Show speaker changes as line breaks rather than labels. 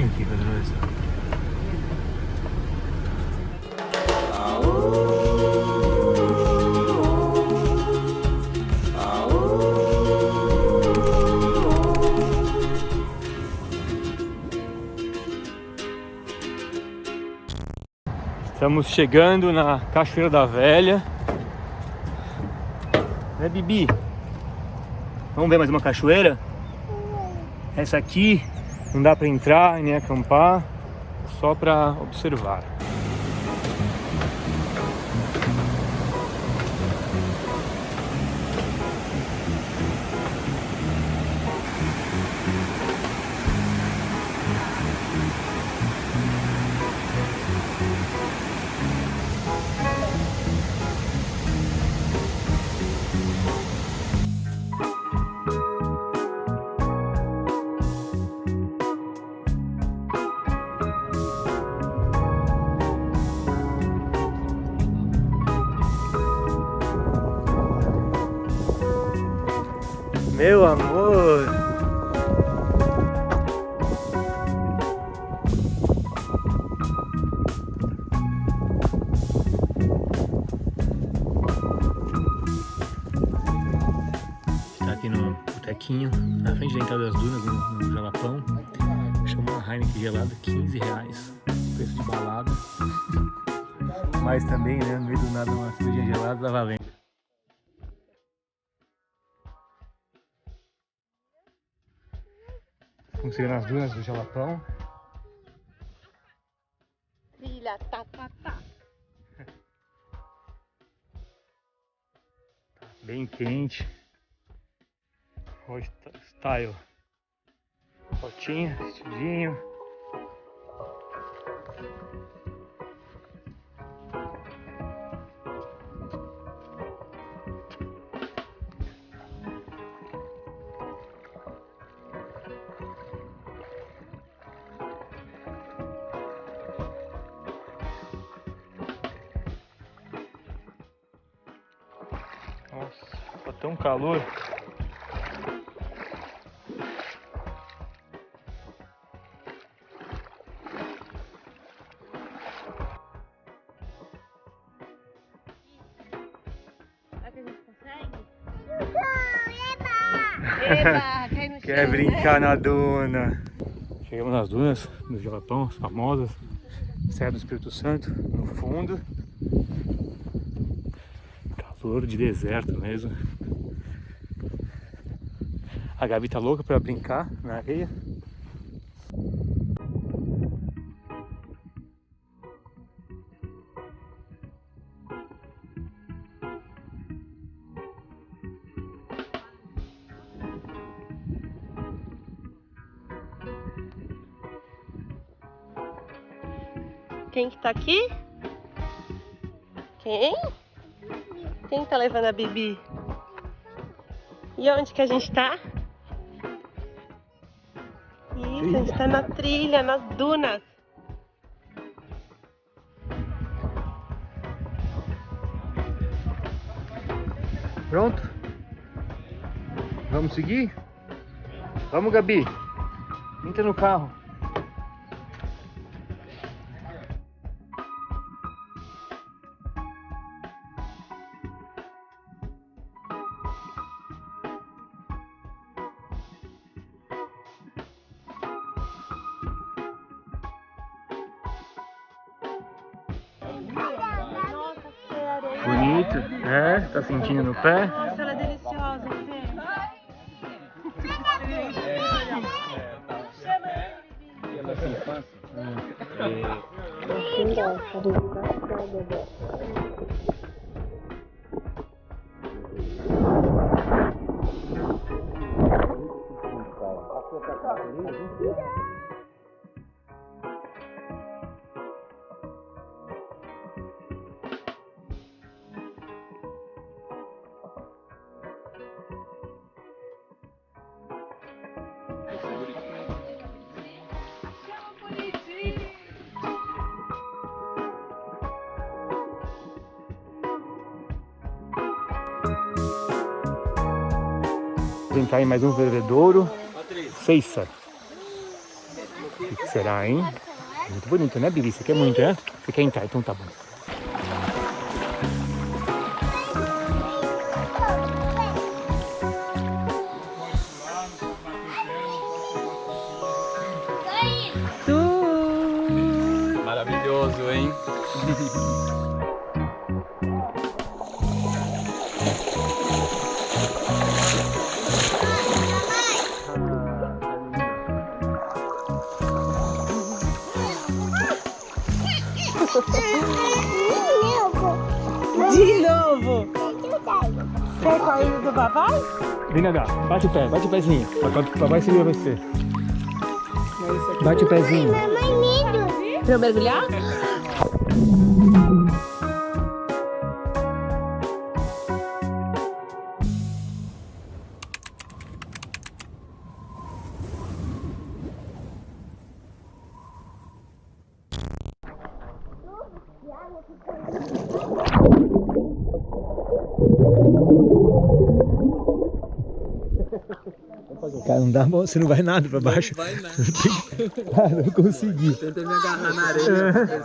aqui, poderoso. Estamos chegando na Cachoeira da Velha. Né, Bibi? Vamos ver mais uma cachoeira? Essa aqui não dá para entrar e nem acampar, só para observar. Meu amor! Está aqui no botequinho, na frente da entrada das Dunas, no Jalapão. Chama uma Heineken gelada, R$15, preço de balada. Mas também, né, no meio do nada, uma cervejinha gelada tá valendo. Vamos seguir nas dunas do Jalapão.
Trilha, tá.
Bem quente. Hoje tá style. Fotinha, vestidinho. Nossa, tá tão calor.
Será que a gente consegue? Eba, cai no chão.
Quer brincar na duna? Chegamos nas dunas do Jalapão, as famosas. Serra do Espírito Santo, no fundo. Calor de deserto mesmo. A Gabi tá louca pra brincar na areia.
Quem que tá aqui? Quem? Quem tá levando a Bibi? E onde que a gente tá? Isso, a gente tá na trilha, nas dunas.
Pronto? Vamos seguir? Vamos, Gabi. Entra no carro. Bonito, é? Tá sentindo no pé?
Nossa, ela é deliciosa, Fê.
Vou entrar em mais um Fervedouro Ceiça. O que será, hein? Muito bonito, né, Bibi? Você quer muito, né? Você quer entrar? Então tá bom.
Maravilhoso, hein?
De novo! Quer com a ilha do papai?
Vem, Gaga. Bate o pezinho. O papai segura você. Bate o pezinho.
Pra eu mergulhar?
Cara, não dá mão, você não vai nada pra baixo.
Não vai nada.
Cara, não consegui.
Tentei me agarrar na areia.